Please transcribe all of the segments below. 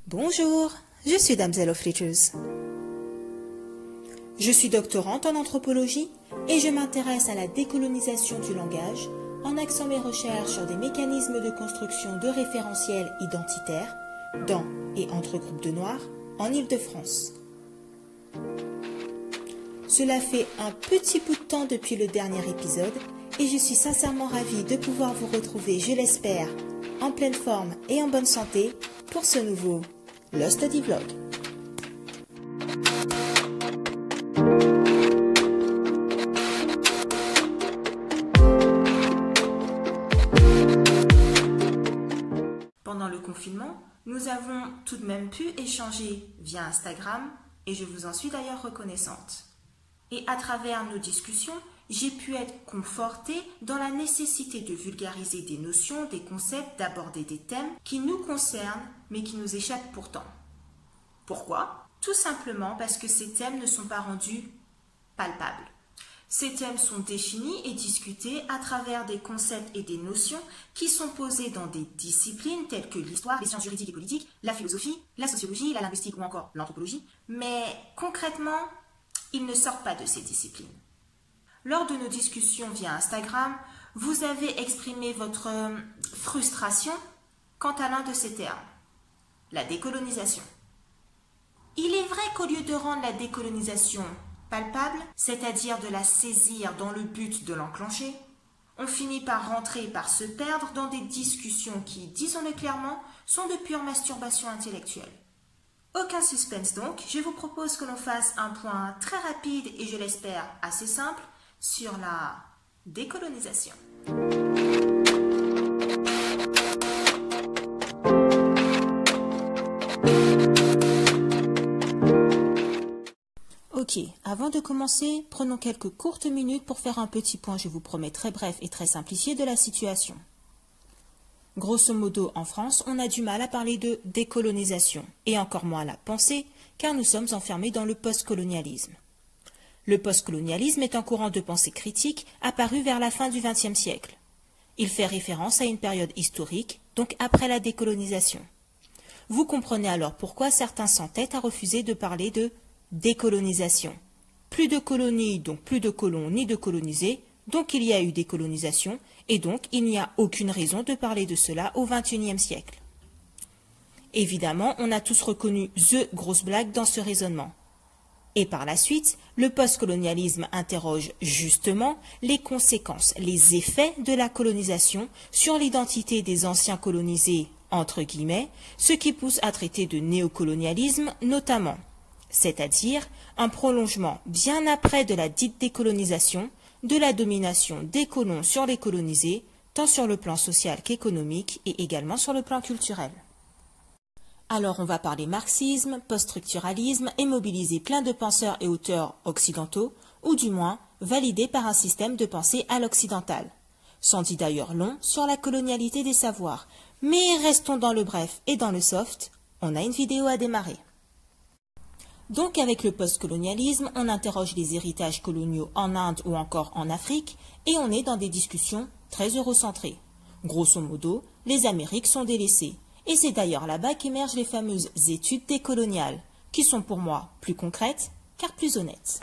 Bonjour, je suis Damsel of Letters. Je suis doctorante en anthropologie et je m'intéresse à la décolonisation du langage en axant mes recherches sur des mécanismes de construction de référentiels identitaires dans et entre groupes de Noirs en Île-de-France. Cela fait un petit bout de temps depuis le dernier épisode et je suis sincèrement ravie de pouvoir vous retrouver, je l'espère, en pleine forme et en bonne santé pour ce nouveau Lost Study Vlog. Pendant le confinement, nous avons tout de même pu échanger via Instagram et je vous en suis d'ailleurs reconnaissante. Et à travers nos discussions, j'ai pu être confortée dans la nécessité de vulgariser des notions, des concepts, d'aborder des thèmes qui nous concernent mais qui nous échappent pourtant. Pourquoi? Tout simplement parce que ces thèmes ne sont pas rendus palpables. Ces thèmes sont définis et discutés à travers des concepts et des notions qui sont posés dans des disciplines telles que l'histoire, les sciences juridiques et politiques, la philosophie, la sociologie, la linguistique ou encore l'anthropologie, mais concrètement, ils ne sortent pas de ces disciplines. Lors de nos discussions via Instagram, vous avez exprimé votre frustration quant à l'un de ces termes, la décolonisation. Il est vrai qu'au lieu de rendre la décolonisation palpable, c'est-à-dire de la saisir dans le but de l'enclencher, on finit par rentrer, par se perdre dans des discussions qui, disons-le clairement, sont de pure masturbation intellectuelle. Aucun suspense donc, je vous propose que l'on fasse un point très rapide et je l'espère assez simple sur la décolonisation. Ok, avant de commencer, prenons quelques courtes minutes pour faire un petit point, je vous promets très bref et très simplifié, de la situation. Grosso modo, en France, on a du mal à parler de décolonisation, et encore moins à la penser, car nous sommes enfermés dans le postcolonialisme. Le postcolonialisme est un courant de pensée critique apparu vers la fin du XXe siècle. Il fait référence à une période historique, donc après la décolonisation. Vous comprenez alors pourquoi certains s'entêtent à refuser de parler de décolonisation. Plus de colonies, donc plus de colons ni de colonisés, donc il y a eu décolonisation, et donc il n'y a aucune raison de parler de cela au XXIe siècle. Évidemment, on a tous reconnu the grosse blague dans ce raisonnement. Et par la suite, le postcolonialisme interroge justement les conséquences, les effets de la colonisation sur l'identité des anciens colonisés, entre guillemets, ce qui pousse à traiter de néocolonialisme notamment, c'est-à-dire un prolongement bien après de la dite décolonisation, de la domination des colons sur les colonisés, tant sur le plan social qu'économique et également sur le plan culturel. Alors on va parler marxisme, poststructuralisme et mobiliser plein de penseurs et auteurs occidentaux, ou du moins validés par un système de pensée à l'occidental. Sans dit d'ailleurs long sur la colonialité des savoirs, mais restons dans le bref et dans le soft, on a une vidéo à démarrer. Donc avec le postcolonialisme, on interroge les héritages coloniaux en Inde ou encore en Afrique et on est dans des discussions très eurocentrées. Grosso modo, les Amériques sont délaissées. Et c'est d'ailleurs là-bas qu'émergent les fameuses études décoloniales, qui sont pour moi plus concrètes car plus honnêtes.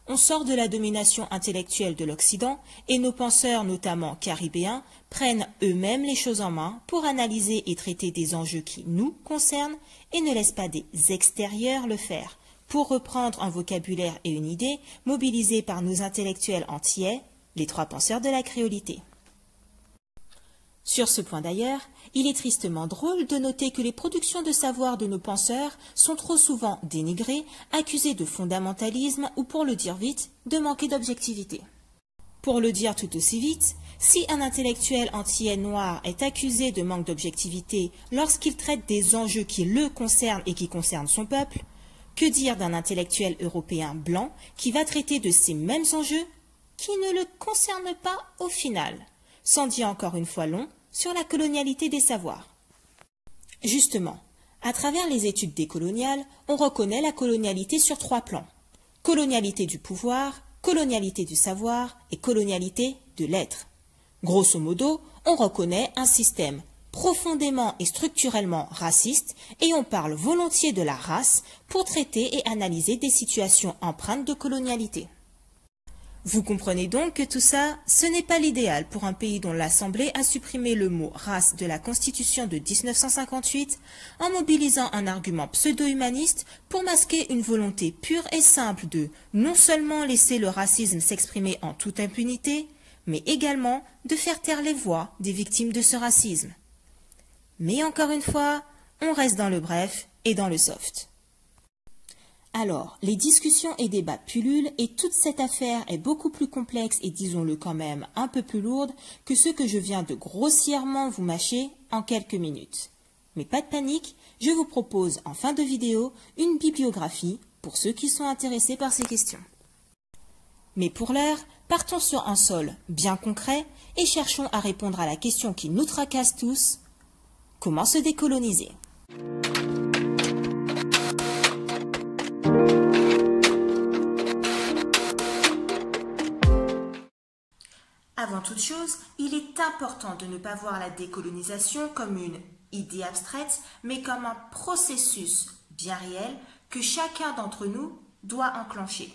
On sort de la domination intellectuelle de l'Occident et nos penseurs, notamment caribéens, prennent eux-mêmes les choses en main pour analyser et traiter des enjeux qui nous concernent et ne laissent pas des extérieurs le faire, pour reprendre un vocabulaire et une idée mobilisés par nos intellectuels antillais, les trois penseurs de la créolité. Sur ce point d'ailleurs, il est tristement drôle de noter que les productions de savoir de nos penseurs sont trop souvent dénigrées, accusées de fondamentalisme ou, pour le dire vite, de manquer d'objectivité. Pour le dire tout aussi vite, si un intellectuel antillais noir est accusé de manque d'objectivité lorsqu'il traite des enjeux qui le concernent et qui concernent son peuple, que dire d'un intellectuel européen blanc qui va traiter de ces mêmes enjeux qui ne le concernent pas au final, sans dire encore une fois long sur la colonialité des savoirs. Justement, à travers les études décoloniales, on reconnaît la colonialité sur trois plans. Colonialité du pouvoir, colonialité du savoir et colonialité de l'être. Grosso modo, on reconnaît un système profondément et structurellement raciste et on parle volontiers de la race pour traiter et analyser des situations empreintes de colonialité. Vous comprenez donc que tout ça, ce n'est pas l'idéal pour un pays dont l'Assemblée a supprimé le mot « race » de la Constitution de 1958 en mobilisant un argument pseudo-humaniste pour masquer une volonté pure et simple de non seulement laisser le racisme s'exprimer en toute impunité, mais également de faire taire les voix des victimes de ce racisme. Mais encore une fois, on reste dans le bref et dans le soft. Alors, les discussions et débats pullulent et toute cette affaire est beaucoup plus complexe et disons-le quand même un peu plus lourde que ce que je viens de grossièrement vous mâcher en quelques minutes. Mais pas de panique, je vous propose en fin de vidéo une bibliographie pour ceux qui sont intéressés par ces questions. Mais pour l'heure, partons sur un sol bien concret et cherchons à répondre à la question qui nous tracasse tous, comment se décoloniser ? Avant toute chose, il est important de ne pas voir la décolonisation comme une idée abstraite, mais comme un processus bien réel que chacun d'entre nous doit enclencher.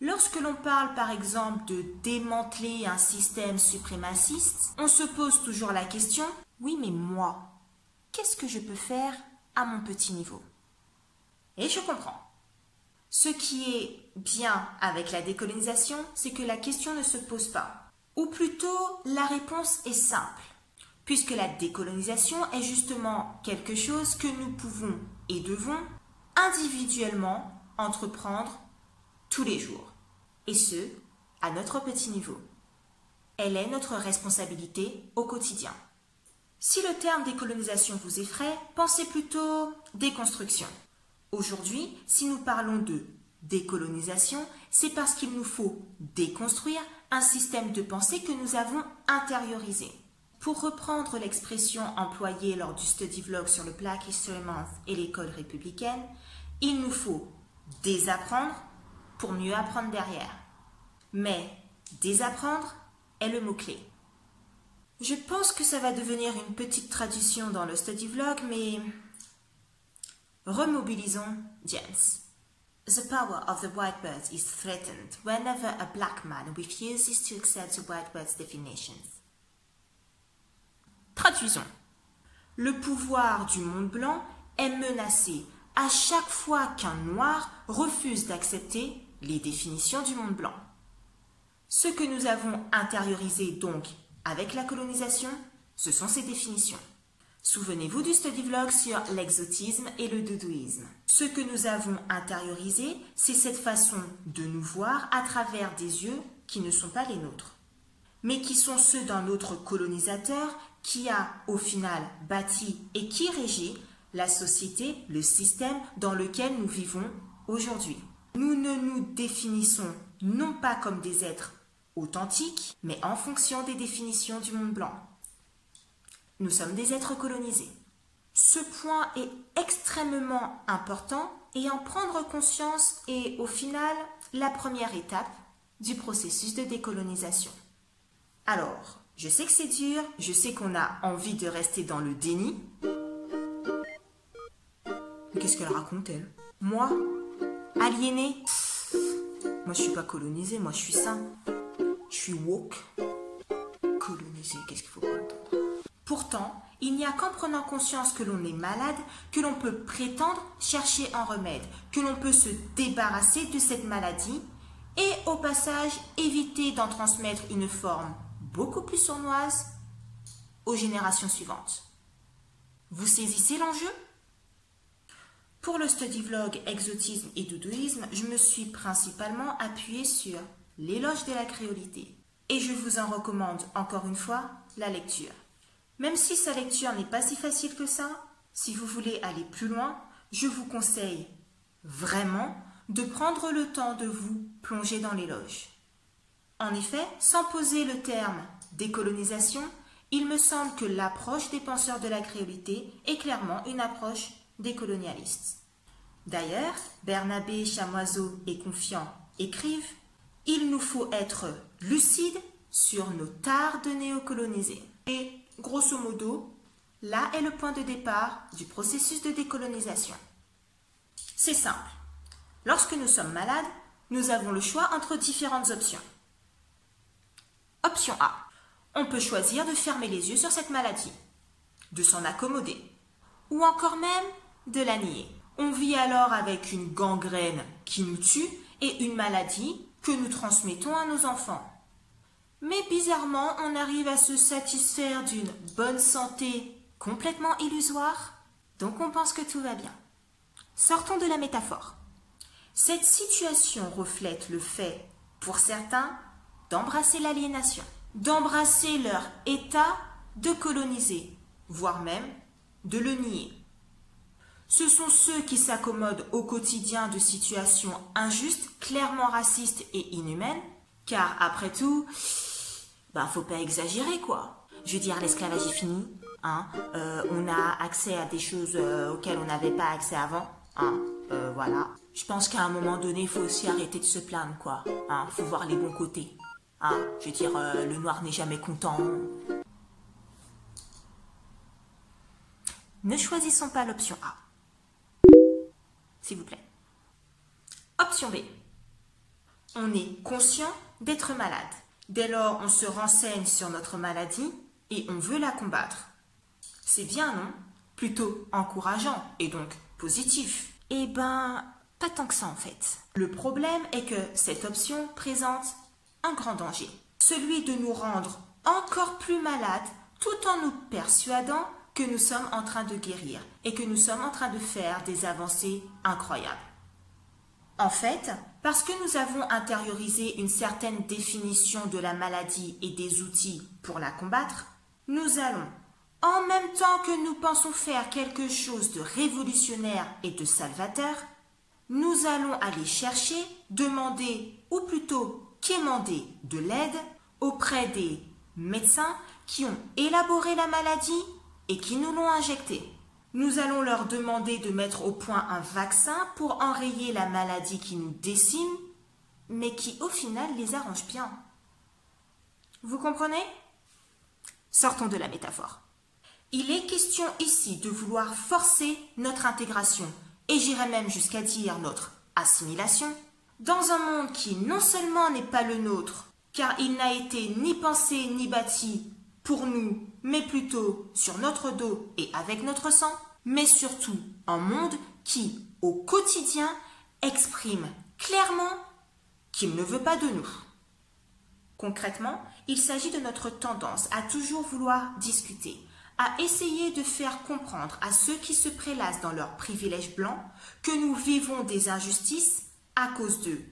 Lorsque l'on parle par exemple de démanteler un système suprémaciste, on se pose toujours la question « Oui, mais moi, qu'est-ce que je peux faire à mon petit niveau ?» Et je comprends. Ce qui est bien avec la décolonisation, c'est que la question ne se pose pas. Ou plutôt, la réponse est simple, puisque la décolonisation est justement quelque chose que nous pouvons et devons individuellement entreprendre tous les jours, et ce, à notre petit niveau. Elle est notre responsabilité au quotidien. Si le terme décolonisation vous effraie, pensez plutôt déconstruction. Aujourd'hui, si nous parlons de décolonisation, c'est parce qu'il nous faut déconstruire un système de pensée que nous avons intériorisé. Pour reprendre l'expression employée lors du study vlog sur le Black History Month et l'école républicaine, il nous faut désapprendre pour mieux apprendre derrière. Mais désapprendre est le mot-clé. Je pense que ça va devenir une petite tradition dans le study vlog, mais remobilisons James. The power of the white birds is threatened whenever a black man refuses to accept the white bird's definitions. Traduisons. Le pouvoir du monde blanc est menacé à chaque fois qu'un noir refuse d'accepter les définitions du monde blanc. Ce que nous avons intériorisé donc avec la colonisation, ce sont ces définitions. Souvenez-vous du study vlog sur l'exotisme et le doudouisme. Ce que nous avons intériorisé, c'est cette façon de nous voir à travers des yeux qui ne sont pas les nôtres, mais qui sont ceux d'un autre colonisateur qui a, au final, bâti et qui régit la société, le système dans lequel nous vivons aujourd'hui. Nous ne nous définissons non pas comme des êtres authentiques, mais en fonction des définitions du monde blanc. Nous sommes des êtres colonisés. Ce point est extrêmement important et en prendre conscience est au final la première étape du processus de décolonisation. Alors, je sais que c'est dur, je sais qu'on a envie de rester dans le déni. Mais qu'est-ce qu'elle raconte, elle? Moi, aliénée? Moi, je suis pas colonisée, moi, je suis sain. Je suis woke. Colonisée, qu'est-ce qu'il faut pas entendre? Pourtant, il n'y a qu'en prenant conscience que l'on est malade que l'on peut prétendre chercher un remède, que l'on peut se débarrasser de cette maladie et au passage éviter d'en transmettre une forme beaucoup plus sournoise aux générations suivantes. Vous saisissez l'enjeu? Pour le study vlog exotisme et doudouisme, je me suis principalement appuyée sur l'éloge de la créolité et je vous en recommande encore une fois la lecture. Même si sa lecture n'est pas si facile que ça, si vous voulez aller plus loin, je vous conseille vraiment de prendre le temps de vous plonger dans l'éloge. En effet, sans poser le terme décolonisation, il me semble que l'approche des penseurs de la créolité est clairement une approche décolonialiste. D'ailleurs, Bernabé, Chamoiseau et Confiant écrivent « Il nous faut être lucides sur nos tares de néocoloniser ». Et grosso modo, là est le point de départ du processus de décolonisation. C'est simple. Lorsque nous sommes malades, nous avons le choix entre différentes options. Option A. On peut choisir de fermer les yeux sur cette maladie, de s'en accommoder, ou encore même de la nier. On vit alors avec une gangrène qui nous tue et une maladie que nous transmettons à nos enfants. Mais bizarrement, on arrive à se satisfaire d'une bonne santé complètement illusoire, donc on pense que tout va bien. Sortons de la métaphore. Cette situation reflète le fait, pour certains, d'embrasser l'aliénation, d'embrasser leur état de coloniser, voire même de le nier. Ce sont ceux qui s'accommodent au quotidien de situations injustes, clairement racistes et inhumaines, car après tout, faut pas exagérer quoi. Je veux dire, l'esclavage est fini, hein, on a accès à des choses auxquelles on n'avait pas accès avant, hein, voilà. Je pense qu'à un moment donné, il faut aussi arrêter de se plaindre quoi, hein, faut voir les bons côtés, hein, je veux dire, le noir n'est jamais content. Ne choisissons pas l'option A. S'il vous plaît. Option B. On est conscient d'être malade. Dès lors, on se renseigne sur notre maladie et on veut la combattre. C'est bien, non? Plutôt encourageant et donc positif. Eh ben, pas tant que ça en fait. Le problème est que cette option présente un grand danger. Celui de nous rendre encore plus malades tout en nous persuadant que nous sommes en train de guérir et que nous sommes en train de faire des avancées incroyables. En fait, parce que nous avons intériorisé une certaine définition de la maladie et des outils pour la combattre, nous allons, en même temps que nous pensons faire quelque chose de révolutionnaire et de salvateur, nous allons aller chercher, demander ou plutôt quémander de l'aide auprès des médecins qui ont élaboré la maladie et qui nous l'ont injectée. Nous allons leur demander de mettre au point un vaccin pour enrayer la maladie qui nous décime, mais qui au final les arrange bien. Vous comprenez? Sortons de la métaphore. Il est question ici de vouloir forcer notre intégration, et j'irais même jusqu'à dire notre assimilation, dans un monde qui non seulement n'est pas le nôtre, car il n'a été ni pensé ni bâti pour nous, mais plutôt sur notre dos et avec notre sang, mais surtout un monde qui, au quotidien, exprime clairement qu'il ne veut pas de nous. Concrètement, il s'agit de notre tendance à toujours vouloir discuter, à essayer de faire comprendre à ceux qui se prélassent dans leurs privilèges blancs que nous vivons des injustices à cause d'eux,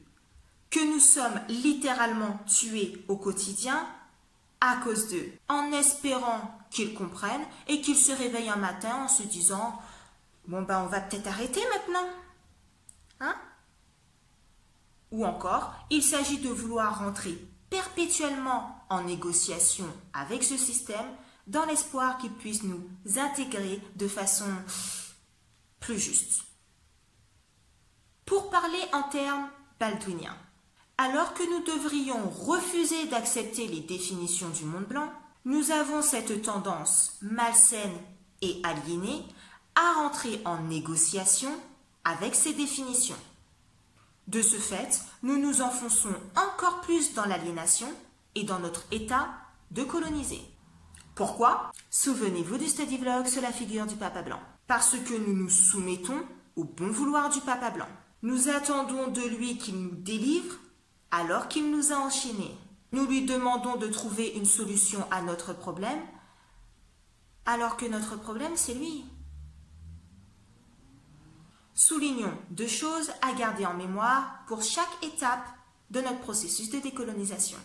que nous sommes littéralement tués au quotidien à cause d'eux, en espérant qu'ils comprennent et qu'ils se réveillent un matin en se disant « Bon on va peut-être arrêter maintenant. » Hein? Ou encore, il s'agit de vouloir rentrer perpétuellement en négociation avec ce système dans l'espoir qu'il puisse nous intégrer de façon plus juste. Pour parler en termes baldwiniens, alors que nous devrions refuser d'accepter les définitions du monde blanc, nous avons cette tendance malsaine et aliénée à rentrer en négociation avec ces définitions. De ce fait, nous nous enfonçons encore plus dans l'aliénation et dans notre état de coloniser. Pourquoi? Souvenez-vous du study vlog sur la figure du papa blanc. Parce que nous nous soumettons au bon vouloir du papa blanc. Nous attendons de lui qu'il nous délivre alors qu'il nous a enchaînés. Nous lui demandons de trouver une solution à notre problème, alors que notre problème, c'est lui. Soulignons 2 choses à garder en mémoire pour chaque étape de notre processus de décolonisation.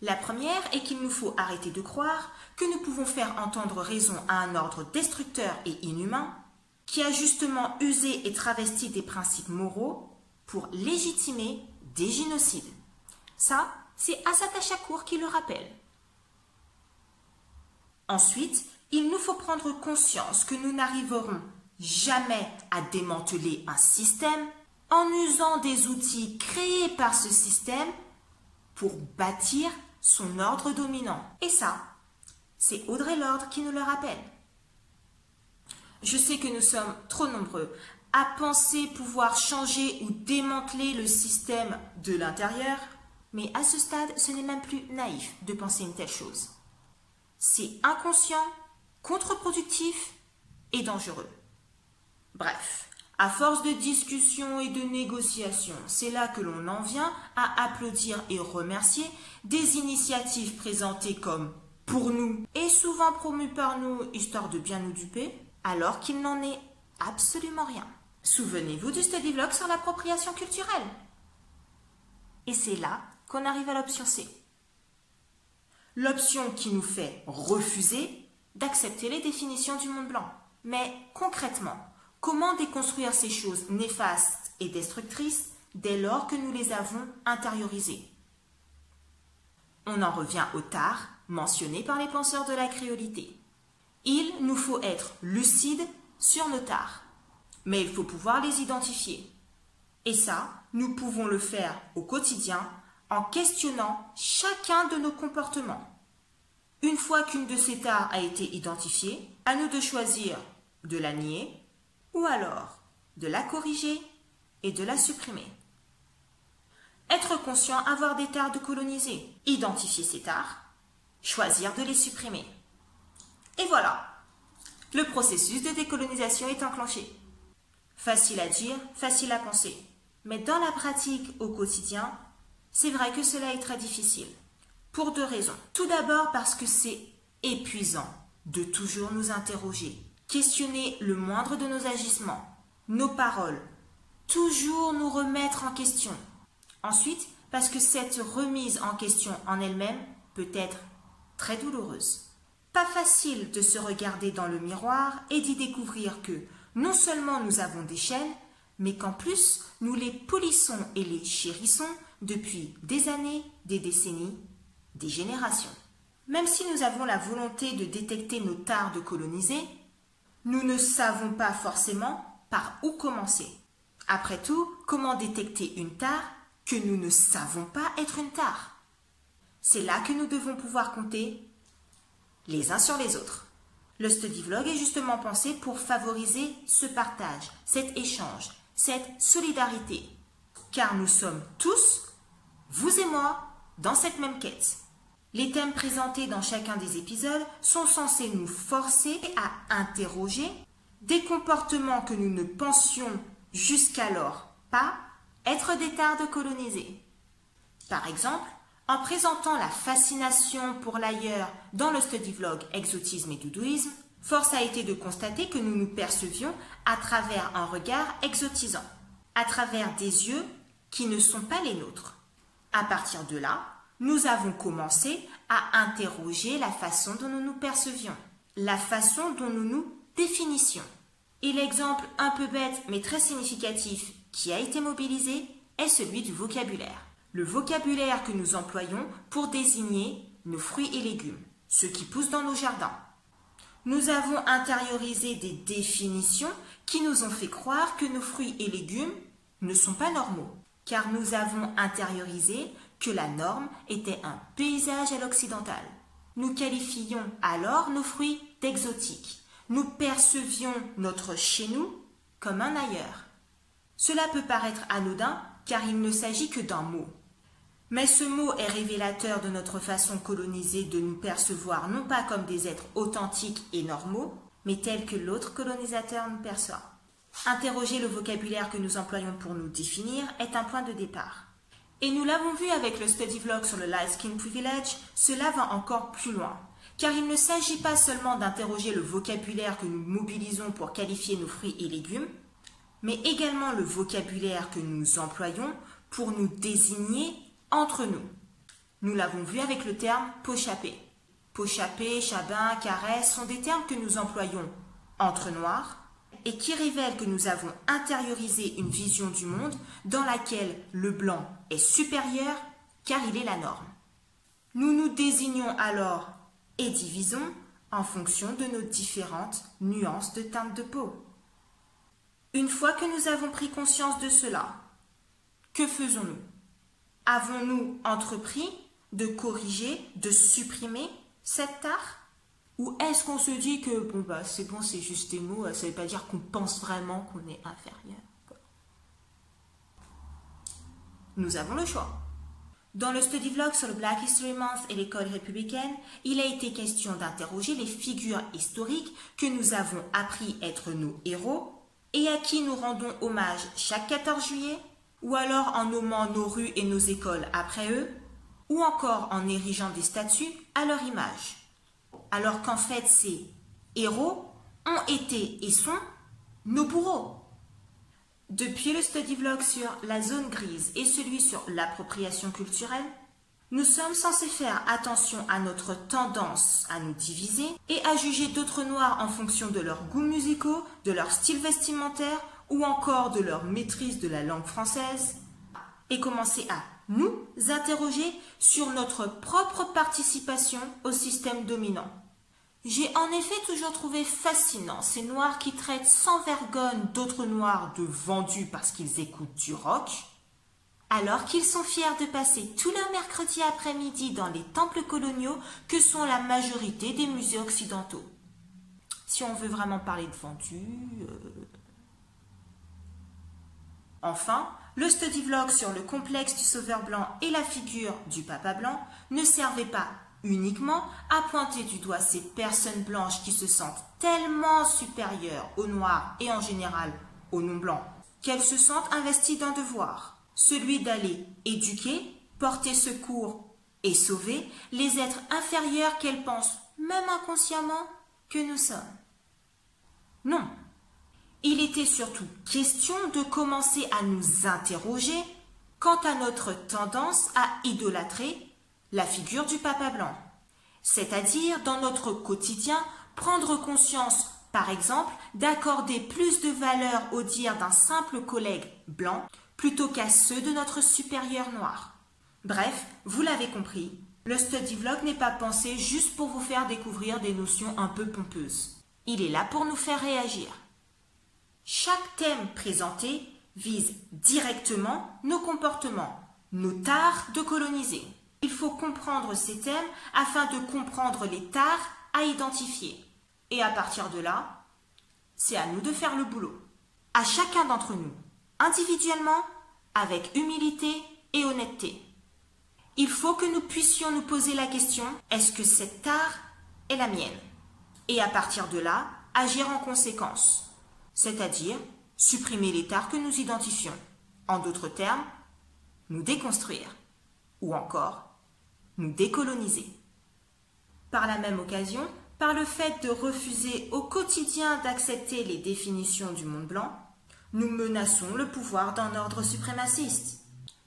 La première est qu'il nous faut arrêter de croire que nous pouvons faire entendre raison à un ordre destructeur et inhumain qui a justement usé et travesti des principes moraux pour légitimer des génocides. Ça, c'est Assata Shakur qui le rappelle. Ensuite, il nous faut prendre conscience que nous n'arriverons jamais à démanteler un système en usant des outils créés par ce système pour bâtir son ordre dominant. Et ça, C'est Audre Lorde qui nous le rappelle. Je sais que nous sommes trop nombreux à penser pouvoir changer ou démanteler le système de l'intérieur, mais à ce stade, ce n'est même plus naïf de penser une telle chose. C'est inconscient, contre-productif et dangereux. Bref, à force de discussions et de négociations, c'est là que l'on en vient à applaudir et remercier des initiatives présentées comme « pour nous » et souvent promues par nous histoire de bien nous duper, alors qu'il n'en est absolument rien. Souvenez-vous du study vlog sur l'appropriation culturelle. Et c'est là qu'on arrive à l'option C. L'option qui nous fait refuser d'accepter les définitions du monde blanc. Mais concrètement, comment déconstruire ces choses néfastes et destructrices dès lors que nous les avons intériorisées? On en revient au tard mentionné par les penseurs de la créolité. Il nous faut être lucides sur nos tares, mais il faut pouvoir les identifier. Et ça, nous pouvons le faire au quotidien en questionnant chacun de nos comportements. Une fois qu'une de ces tares a été identifiée, à nous de choisir de la nier ou alors de la corriger et de la supprimer. Être conscient, avoir des tares de coloniser, identifier ces tares, choisir de les supprimer. Et voilà, le processus de décolonisation est enclenché. Facile à dire, facile à penser. Mais dans la pratique au quotidien, c'est vrai que cela est très difficile. Pour deux raisons. Tout d'abord parce que c'est épuisant de toujours nous interroger, questionner le moindre de nos agissements, nos paroles, toujours nous remettre en question. Ensuite, parce que cette remise en question en elle-même peut être très douloureuse. Pas facile de se regarder dans le miroir et d'y découvrir que non seulement nous avons des chaînes, mais qu'en plus nous les polissons et les chérissons depuis des années, des décennies, des générations. Même si nous avons la volonté de détecter nos tares de coloniser, nous ne savons pas forcément par où commencer. Après tout, comment détecter une tare que nous ne savons pas être une tare? C'est là que nous devons pouvoir compter les uns sur les autres. Le study vlog est justement pensé pour favoriser ce partage, cet échange, cette solidarité. Car nous sommes tous, vous et moi, dans cette même quête. Les thèmes présentés dans chacun des épisodes sont censés nous forcer à interroger des comportements que nous ne pensions jusqu'alors pas être des tares de coloniser. Par exemple, en présentant la fascination pour l'ailleurs dans le study vlog Exotisme et Doudouisme, force a été de constater que nous nous percevions à travers un regard exotisant, à travers des yeux qui ne sont pas les nôtres. À partir de là, nous avons commencé à interroger la façon dont nous nous percevions, la façon dont nous nous définissions. Et l'exemple un peu bête mais très significatif qui a été mobilisé est celui du vocabulaire. Le vocabulaire que nous employons pour désigner nos fruits et légumes, ceux qui poussent dans nos jardins. Nous avons intériorisé des définitions qui nous ont fait croire que nos fruits et légumes ne sont pas normaux, car nous avons intériorisé que la norme était un paysage à l'occidental. Nous qualifions alors nos fruits d'exotiques. Nous percevions notre chez nous comme un ailleurs. Cela peut paraître anodin car il ne s'agit que d'un mot. Mais ce mot est révélateur de notre façon colonisée de nous percevoir non pas comme des êtres authentiques et normaux, mais tels que l'autre colonisateur nous perçoit. Interroger le vocabulaire que nous employons pour nous définir est un point de départ. Et nous l'avons vu avec le study vlog sur le Light Skin Privilege, cela va encore plus loin. Car il ne s'agit pas seulement d'interroger le vocabulaire que nous mobilisons pour qualifier nos fruits et légumes, mais également le vocabulaire que nous employons pour nous désigner entre nous. Nous l'avons vu avec le terme pochappé. Pochappé, chabin, caresse sont des termes que nous employons entre noirs et qui révèlent que nous avons intériorisé une vision du monde dans laquelle le blanc est supérieur car il est la norme. Nous nous désignons alors et divisons en fonction de nos différentes nuances de teinte de peau. Une fois que nous avons pris conscience de cela, que faisons-nous? Avons-nous entrepris de corriger, de supprimer cette tare? Ou est-ce qu'on se dit que bon bah c'est bon, c'est juste des mots, ça ne veut pas dire qu'on pense vraiment qu'on est inférieur. Nous avons le choix. Dans le study vlog sur le Black History Month et l'école républicaine, il a été question d'interroger les figures historiques que nous avons appris être nos héros et à qui nous rendons hommage chaque 14 juillet, ou alors en nommant nos rues et nos écoles après eux, ou encore en érigeant des statues à leur image. Alors qu'en fait ces héros ont été et sont nos bourreaux. Depuis le study vlog sur la zone grise et celui sur l'appropriation culturelle, nous sommes censés faire attention à notre tendance à nous diviser et à juger d'autres noirs en fonction de leurs goûts musicaux, de leur style vestimentaire ou encore de leur maîtrise de la langue française, et commencer à nous interroger sur notre propre participation au système dominant. J'ai en effet toujours trouvé fascinant ces noirs qui traitent sans vergogne d'autres noirs de vendus parce qu'ils écoutent du rock, alors qu'ils sont fiers de passer tout leur mercredi après-midi dans les temples coloniaux que sont la majorité des musées occidentaux. Si on veut vraiment parler de vendus... Enfin, le study vlog sur le complexe du sauveur blanc et la figure du papa blanc ne servait pas uniquement à pointer du doigt ces personnes blanches qui se sentent tellement supérieures aux noirs et en général aux non-blancs qu'elles se sentent investies d'un devoir, celui d'aller éduquer, porter secours et sauver les êtres inférieurs qu'elles pensent, même inconsciemment, que nous sommes. Non, il était surtout question de commencer à nous interroger quant à notre tendance à idolâtrer la figure du papa blanc, c'est-à-dire dans notre quotidien prendre conscience, par exemple, d'accorder plus de valeur aux dires d'un simple collègue blanc plutôt qu'à ceux de notre supérieur noir. Bref, vous l'avez compris, le study vlog n'est pas pensé juste pour vous faire découvrir des notions un peu pompeuses. Il est là pour nous faire réagir. Chaque thème présenté vise directement nos comportements, nos tares de coloniser. Il faut comprendre ces thèmes afin de comprendre les tares à identifier. Et à partir de là, c'est à nous de faire le boulot. À chacun d'entre nous, individuellement, avec humilité et honnêteté. Il faut que nous puissions nous poser la question, est-ce que cette tare est la mienne? Et à partir de là, agir en conséquence. C'est-à-dire supprimer les tares que nous identifions. En d'autres termes, nous déconstruire. Ou encore, nous décoloniser. Par la même occasion, par le fait de refuser au quotidien d'accepter les définitions du monde blanc, nous menaçons le pouvoir d'un ordre suprémaciste.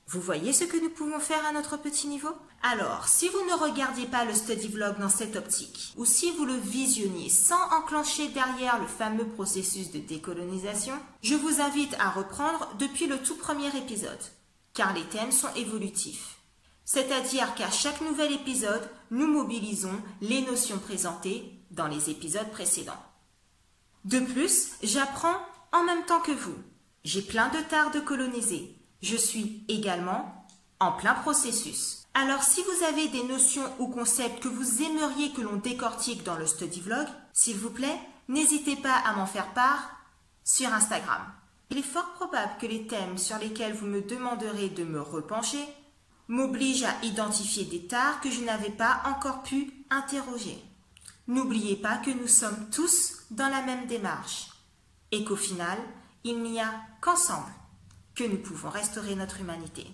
Vous voyez ce que nous pouvons faire à notre petit niveau? Alors, si vous ne regardiez pas le study vlog dans cette optique, ou si vous le visionniez sans enclencher derrière le fameux processus de décolonisation, je vous invite à reprendre depuis le tout premier épisode, car les thèmes sont évolutifs. C'est-à-dire qu'à chaque nouvel épisode, nous mobilisons les notions présentées dans les épisodes précédents. De plus, j'apprends en même temps que vous. J'ai plein de tares de coloniser. Je suis également en plein processus. Alors si vous avez des notions ou concepts que vous aimeriez que l'on décortique dans le study vlog, s'il vous plaît, n'hésitez pas à m'en faire part sur Instagram. Il est fort probable que les thèmes sur lesquels vous me demanderez de me repencher m'oblige à identifier des tares que je n'avais pas encore pu interroger. N'oubliez pas que nous sommes tous dans la même démarche et qu'au final, il n'y a qu'ensemble que nous pouvons restaurer notre humanité.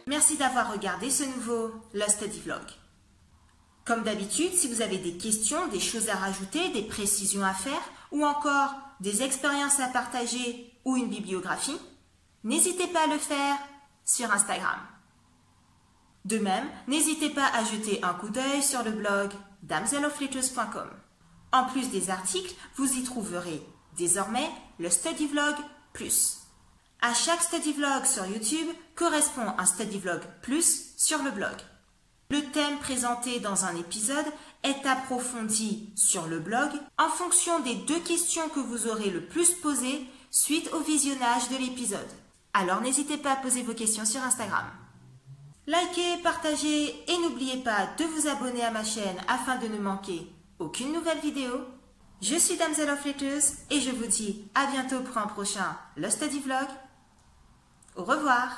Merci d'avoir regardé ce nouveau Lost Study Vlog. Comme d'habitude, si vous avez des questions, des choses à rajouter, des précisions à faire, ou encore des expériences à partager ou une bibliographie, n'hésitez pas à le faire sur Instagram. De même, n'hésitez pas à jeter un coup d'œil sur le blog damselofletters.com. En plus des articles, vous y trouverez Désormais, le Study Vlog Plus. À chaque Study Vlog sur YouTube correspond un Study Vlog Plus sur le blog. Le thème présenté dans un épisode est approfondi sur le blog en fonction des 2 questions que vous aurez le plus posées suite au visionnage de l'épisode. Alors n'hésitez pas à poser vos questions sur Instagram. Likez, partagez et n'oubliez pas de vous abonner à ma chaîne afin de ne manquer aucune nouvelle vidéo. Je suis Damsel of Letters et je vous dis à bientôt pour un prochain Le Study Vlog. Au revoir.